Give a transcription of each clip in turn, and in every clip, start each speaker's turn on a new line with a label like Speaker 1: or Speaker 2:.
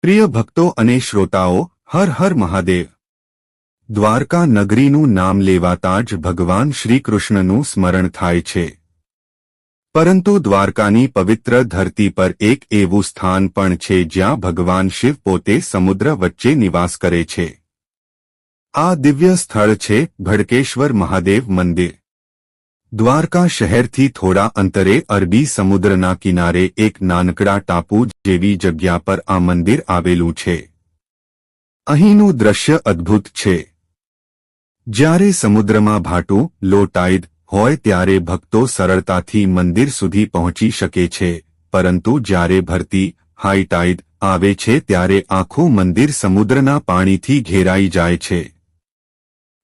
Speaker 1: પ્રિય ભક્તો અને શ્રોતાઓ, હર હર મહાદેવ। દ્વારકા નગરીનું નામ લેવાતા જ ભગવાન શ્રીકૃષ્ણનું સ્મરણ થાય છે। પરંતુ દ્વારકાની પવિત્ર ધરતી પર એક એવું સ્થાન પણ છે જ્યાં ભગવાન શિવ પોતે સમુદ્ર વચ્ચે નિવાસ કરે છે। આ દિવ્ય સ્થળ છે ભડકેશ્વર મહાદેવ મંદિર। દ્વારકા શહેરથી થોડા અંતરે અરબી સમુદ્રના કિનારે એક નાનકડા ટાપુ જેવી જગ્યા પર આ મંદિર આવેલું છે। અહીંનું દ્રશ્ય અદ્ભુત છે। જ્યારે સમુદ્રમાં ભાટું લો ટાઇડ હોય ત્યારે ભક્તો સરળતાથી મંદિર સુધી પહોંચી શકે છે, પરંતુ જ્યારે ભરતી હાઈ ટાઇડ આવે છે ત્યારે આખું મંદિર સમુદ્રના પાણીથી ઘેરાઈ જાય છે।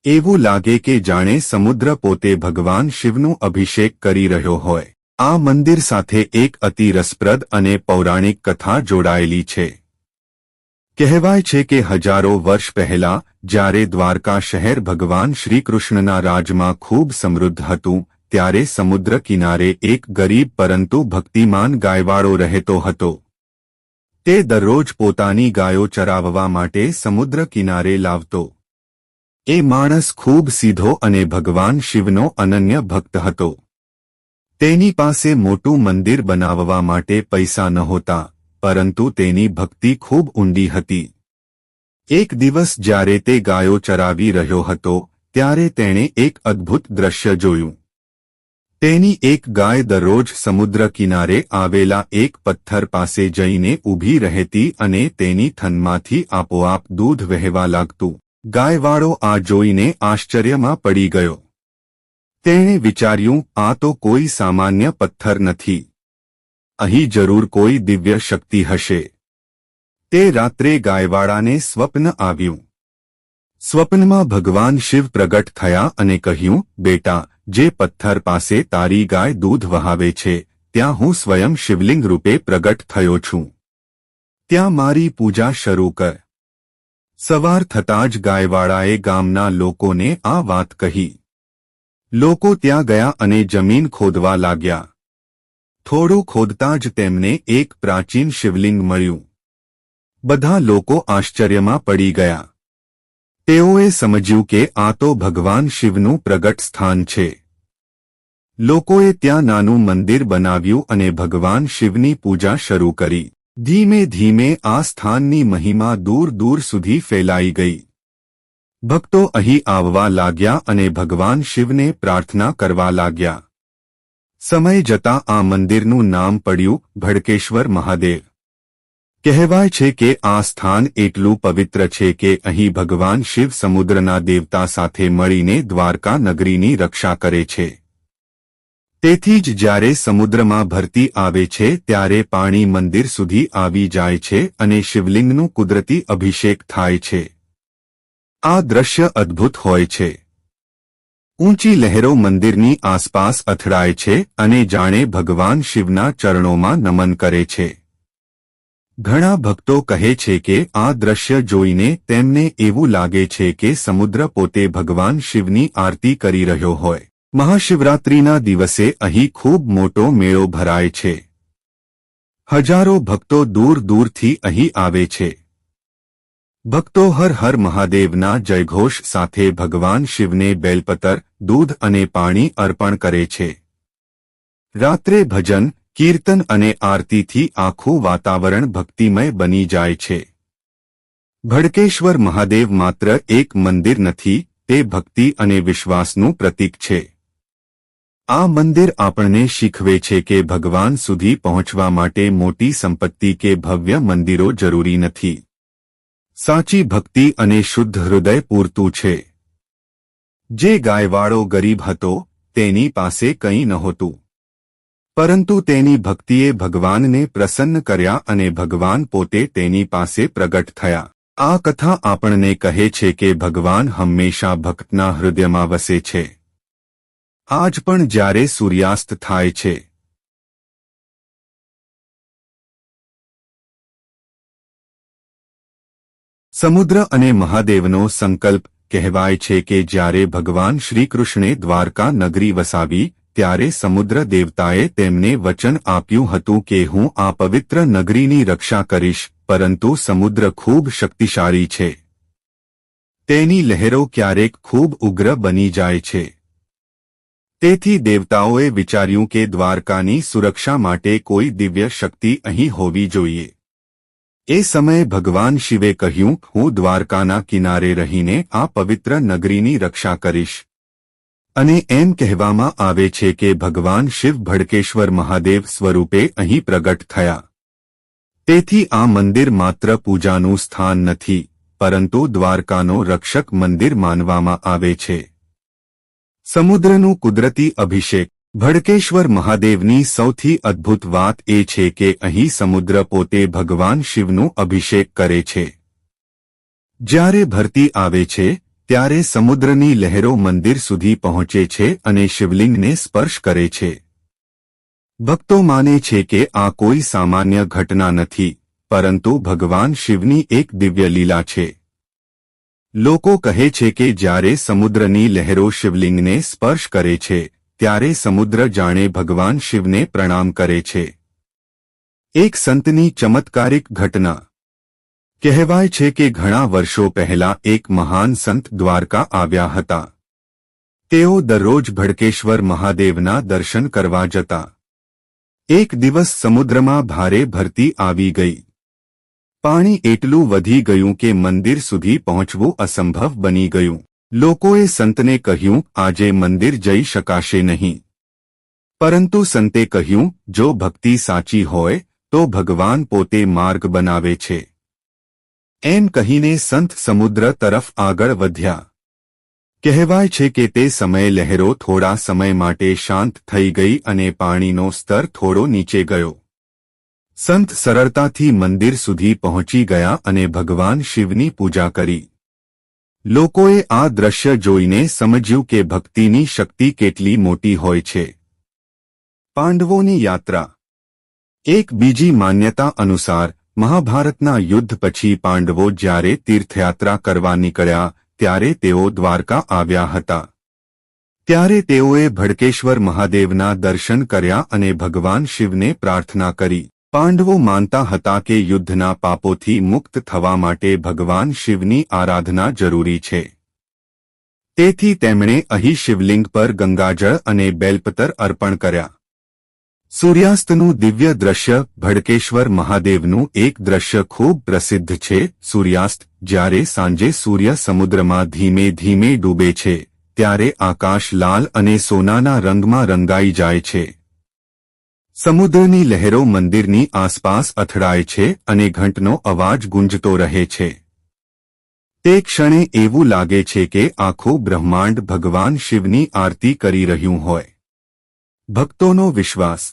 Speaker 1: એવું લાગે કે જાણે સમુદ્ર પોતે ભગવાન શિવનું અભિષેક કરી રહ્યો હોય। આ મંદિર સાથે એક અતિ રસપ્રદ અને પૌરાણિક કથા જોડાયેલી છે। કહેવાય છે કે હજારો વર્ષ પહેલા જ્યારે દ્વારકા શહેર ભગવાન શ્રીકૃષ્ણના રાજમાં ખૂબ સમૃદ્ધ હતું, ત્યારે સમુદ્ર કિનારે એક ગરીબ પરંતુ ભક્તિમાન ગાયવાળો રહેતો હતો। તે દરરોજ પોતાની ગાયો ચરાવવા માટે સમુદ્ર કિનારે લાવતો। એ માણસ ખૂબ સીધો અને ભગવાન શિવનો અનન્ય ભક્ત હતો। તેની પાસે મોટું મંદિર બનાવવા માટે પૈસા નહોતા, પરંતુ તેની ભક્તિ ખૂબ ઊંડી હતી। એક દિવસ જ્યારે તે ગાયો ચરાવી રહ્યો હતો ત્યારે તેણે એક અદ્ભુત દ્રશ્ય જોયું। તેની એક ગાય દરરોજ સમુદ્ર કિનારે આવેલા એક પથ્થર પાસે જઈને ઊભી રહેતી અને તેની થનમાંથી આપોઆપ દૂધ વહેવા લાગતું। ગાયવાળો આ જોઈને આશ્ચર્યમાં પડી ગયો। તેણે વિચાર્યું, આ તો કોઈ સામાન્ય પથ્થર નથી, અહીં જરૂર કોઈ દિવ્ય શક્તિ હશે। તે રાત્રે ગાયવાળાને સ્વપ્ન આવ્યું। સ્વપ્નમાં ભગવાન શિવ પ્રગટ થયા અને કહ્યું, બેટા, જે પથ્થર પાસે તારી ગાય દૂધ વહાવે છે ત્યાં હું સ્વયં શિવલિંગ રૂપે પ્રગટ થયો છું। ત્યાં મારી પૂજા શરૂ કર। સવાર થતાં જ ગાયવાળાએ ગામના લોકોને આ વાત કહી। લોકો ત્યાં ગયા અને જમીન ખોદવા લાગ્યા। થોડું ખોદતાં જ તેમને એક પ્રાચીન શિવલિંગ મળ્યું। બધા લોકો આશ્ચર્યમાં પડી ગયા। તેઓએ સમજ્યું કે આ તો ભગવાન શિવનું પ્રગટ સ્થાન છે। લોકોએ ત્યાં નાનું મંદિર બનાવ્યું અને ભગવાન શિવની પૂજા શરૂ કરી। ધીમે ધીમે આ સ્થાનની મહિમા દૂર દૂર સુધી ફેલાઈ ગઈ। ભક્તો અહીં આવવા લાગ્યા અને ભગવાન શિવને પ્રાર્થના કરવા લાગ્યા। સમય જતાં આ મંદિરનું નામ પડ્યું ભડકેશ્વર મહાદેવ। કહેવાય છે કે આ સ્થાન એટલું પવિત્ર છે કે અહીં ભગવાન શિવ સમુદ્રના દેવતા સાથે મળીને દ્વારકા નગરીની રક્ષા કરે છે। તેથી જ જ્યારે સમુદ્રમાં ભરતી આવે છે ત્યારે પાણી મંદિર સુધી આવી જાય છે અને શિવલિંગનું કુદરતી અભિષેક થાય છે। આ દ્રશ્ય અદ્ભુત હોય છે। ઊંચી લહેરો મંદિરની આસપાસ અથડાય છે અને જાણે ભગવાન શિવના ચરણોમાં નમન કરે છે। ઘણા ભક્તો કહે છે કે આ દ્રશ્ય જોઈને તેમને એવું લાગે છે કે સમુદ્ર પોતે ભગવાન શિવની આરતી કરી રહ્યો હોય। મહાશિવરાત્રિના દિવસે અહીં ખૂબ મોટો મેળો ભરાય છે। હજારો ભક્તો દૂર દૂરથી અહીં આવે છે। ભક્તો હર હર મહાદેવના જયઘોષ સાથે ભગવાન શિવને બેલપત્ર, દૂધ અને પાણી અર્પણ કરે છે। રાત્રે ભજન, કીર્તન અને આરતીથી આખું વાતાવરણ ભક્તિમય બની જાય છે। ભડકેશ્વર મહાદેવ માત્ર એક મંદિર નથી, તે ભક્તિ અને વિશ્વાસનું પ્રતીક છે। આ મંદિર આપણને શીખવે છે કે ભગવાન સુધી પહોંચવા માટે મોટી સંપત્તિ કે ભવ્ય મંદિરો જરૂરી નથી। સાચી ભક્તિ અને શુદ્ધ હૃદય પૂરતું છે। જે ગાયવાળો ગરીબ હતો, તેની પાસે કંઈ નહોતું, પરંતુ તેની ભક્તિએ ભગવાનને પ્રસન્ન કર્યા અને ભગવાન પોતે તેની પાસે પ્રગટ થયા। આ કથા આપણને કહે છે કે ભગવાન હંમેશા ભક્તના હૃદયમાં વસે છે। આજ પણ જ્યારે સૂર્યાસ્ત થાય છે સમુદ્ર અને મહાદેવનો સંકલ્પ। કહેવાય છે કે જ્યારે ભગવાન શ્રીકૃષ્ણે દ્વારકા નગરી વસાવી ત્યારે સમુદ્ર દેવતાએ તેમને વચન આપ્યું હતું કે હું આ પવિત્ર નગરીની રક્ષા કરીશ, પરંતુ સમુદ્ર ખૂબ શક્તિશાળી છે. તેની લહેરો ક્યારેક ખૂબ ઉગ્ર બની જાય છે. તેથી દેવતાઓએ વિચાર્યું કે દ્વારકાની સુરક્ષા માટે કોઈ દિવ્ય શક્તિ અહીં હોવી જોઈએ. એ સમયે ભગવાન શિવે કહ્યું, હું દ્વારકાના કિનારે રહીને આ પવિત્ર નગરીની રક્ષા કરીશ. અને એમ કહેવામાં આવે છે કે ભગવાન શિવ ભડકેશ્વર મહાદેવ સ્વરૂપે અહીં પ્રગટ થયા. તેથી આ મંદિર માત્ર પૂજાનું સ્થાન નથી, પરંતુ દ્વારકાનો રક્ષક મંદિર માનવામાં આવે છે. સમુદ્રનું કુદરતી અભિષેક. ભડકેશ્વર મહાદેવની સૌથી અદ્ભુત વાત એ છે કે અહીં સમુદ્ર પોતે ભગવાન શિવનું અભિષેક કરે છે. જ્યારે ભરતી આવે છે ત્યારે સમુદ્રની લહેરો મંદિર સુધી પહોંચે છે અને શિવલિંગને સ્પર્શ કરે છે. ભક્તો માને છે કે આ કોઈ સામાન્ય ઘટના નથી, પરંતુ ભગવાન શિવની એક દિવ્ય લીલા છે. લોકો કહે છે કે જ્યારે સમુદ્રની લહેરો શિવલિંગને સ્પર્શ કરે છે ત્યારે સમુદ્ર જાણે ભગવાન શિવને પ્રણામ કરે છે. એક સંતની ચમત્કારિક ઘટના. કહેવાય છે કે ઘણા વર્ષો પહેલા એક મહાન સંત દ્વારકા આવ્યા હતા. તેઓ દરરોજ ભડકેશ્વર મહાદેવના દર્શન કરવા જતા. એક દિવસ સમુદ્રમાં ભારે ભરતી આવી ગઈ. પાણી એટલું વધી ગયું કે મંદિર સુધી પહોંચવું અસંભવ બની ગયું. લોકોએ સંતને કહ્યું, આજે મંદિર જઈ શકાશે નહીં. પરંતુ સંતે કહ્યું, જો ભક્તિ સાચી હોય તો ભગવાન પોતે માર્ગ બનાવે છે. એમ કહીને સંત સમુદ્ર તરફ આગળ વધ્યા. કહેવાય છે કે તે સમયે લહેરો થોડા સમય માટે શાંત થઈ ગઈ અને પાણીનો સ્તર થોડો નીચે ગયો. સંત સરળતાથી મંદિર સુધી પહોંચી ગયા અને ભગવાન શિવની પૂજા કરી. લોકોએ આ દ્રશ્ય જોઈને સમજ્યું કે ભક્તિની શક્તિ કેટલી મોટી હોય છે. પાંડવોની યાત્રા. એક બીજી માન્યતા અનુસાર મહાભારતના યુદ્ધ પછી પાંડવો જ્યારે તીર્થયાત્રા કરવા નીકળ્યા ત્યારે તેઓ દ્વારકા આવ્યા હતા. ત્યારે તેઓએ ભડકેશ્વર મહાદેવના દર્શન કર્યા અને ભગવાન શિવને પ્રાર્થના કરી. પાંડવો માનતા હતા કે યુદ્ધના પાપોથી મુક્ત થવા માટે ભગવાન શિવની આરાધના જરૂરી છે. તેથી તેમણે અહીં શિવલિંગ પર ગંગાજળ અને બેલપત્ર અર્પણ કર્યા. સૂર્યાસ્તનું દિવ્ય દ્રશ્ય. ભડકેશ્વર મહાદેવનું એક દ્રશ્ય ખૂબ પ્રસિદ્ધ છે. સૂર્યાસ્ત. જ્યારે સાંજે સૂર્ય સમુદ્રમાં ધીમે ધીમે ડૂબે છે ત્યારે આકાશ લાલ અને સોનાના રંગમાં રંગાઈ જાય છે. સમુદ્રની લહેરો મંદિરની આસપાસ અથડાય છે અને ઘંટનો અવાજ ગુંજતો રહે છે. તે ક્ષણે એવું લાગે છે કે આખું બ્રહ્માંડ ભગવાન શિવની આરતી કરી રહ્યું હોય. ભક્તોનો વિશ્વાસ.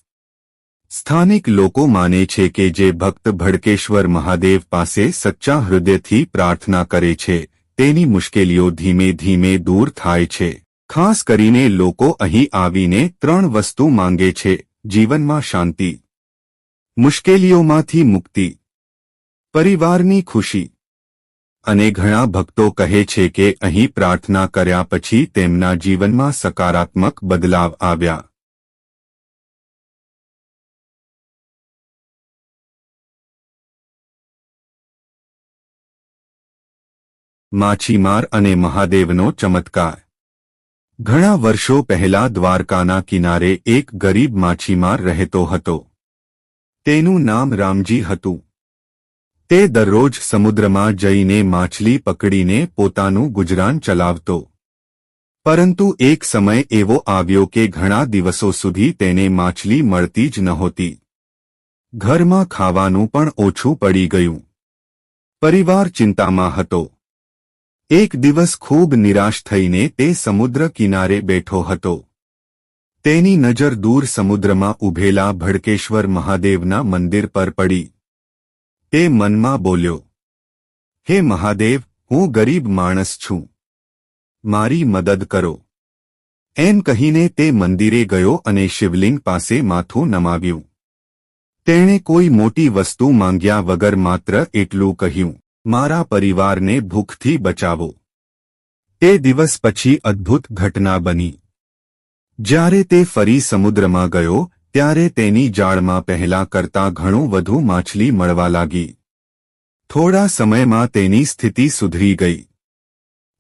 Speaker 1: સ્થાનિક લોકો માને છે કે જે ભક્ત ભડકેશ્વર મહાદેવ પાસે સચ્ચા હૃદયથી પ્રાર્થના કરે છે તેની મુશ્કેલીઓ ધીમે ધીમે દૂર થાય છે. ખાસ કરીને લોકો અહીં આવીને 3 વસ્તુ માંગે છે: જીવનમાં શાંતિ, મુશ્કેલીઓમાંથી મુક્તિ, પરિવારની ખુશી. અને ઘણા ભક્તો કહે છે કે અહીં પ્રાર્થના કર્યા પછી તેમના જીવનમાં સકારાત્મક બદલાવ આવ્યા. માછીમાર અને મહાદેવનો ચમત્કાર. ઘણા વર્ષો પહેલા દ્વારકાના કિનારે એક ગરીબ માછીમાર રહેતો હતો. તેનું નામ રામજી હતું. તે દરરોજ સમુદ્રમાં જઈને માછલી પકડીને પોતાનું ગુજરાન ચલાવતો. પરંતુ એક સમય એવો આવ્યો કે ઘણા દિવસો સુધી તેને માછલી મળતી જ નહોતી. ઘરમાં ખાવાનું પણ ઓછું પડી ગયું. પરિવાર ચિંતામાં હતો. એક દિવસ ખૂબ નિરાશ થઈને તે સમુદ્ર કિનારે બેઠો હતો. તેની નજર દૂર સમુદ્રમાં ઊભેલા ભડકેશ્વર મહાદેવના મંદિર પર પડી. તે મનમાં બોલ્યો, હે મહાદેવ, હું ગરીબ માણસ છું. મારી મદદ કરો. એમ કહીને તે મંદિરે ગયો અને શિવલિંગ પાસે માથું નમાવ્યું. તેણે કોઈ મોટી વસ્તુ માંગ્યા વગર માત્ર એટલું કહ્યું, મારા પરિવારને ભૂખથી બચાવો. તે દિવસ પછી અદ્ભુત ઘટના બની. જ્યારે તે ફરી સમુદ્રમાં ગયો ત્યારે તેની જાળમાં પહેલા કરતાં ઘણું વધુ માછલી મળવા લાગી. થોડા સમયમાં તેની સ્થિતિ સુધરી ગઈ.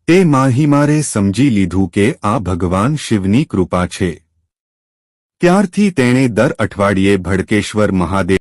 Speaker 1: તે માહીમારે સમજી લીધું કે આ ભગવાન શિવની કૃપા છે. ત્યારથી તેણે દર અઠવાડિયે ભડકેશ્વર મહાદેવ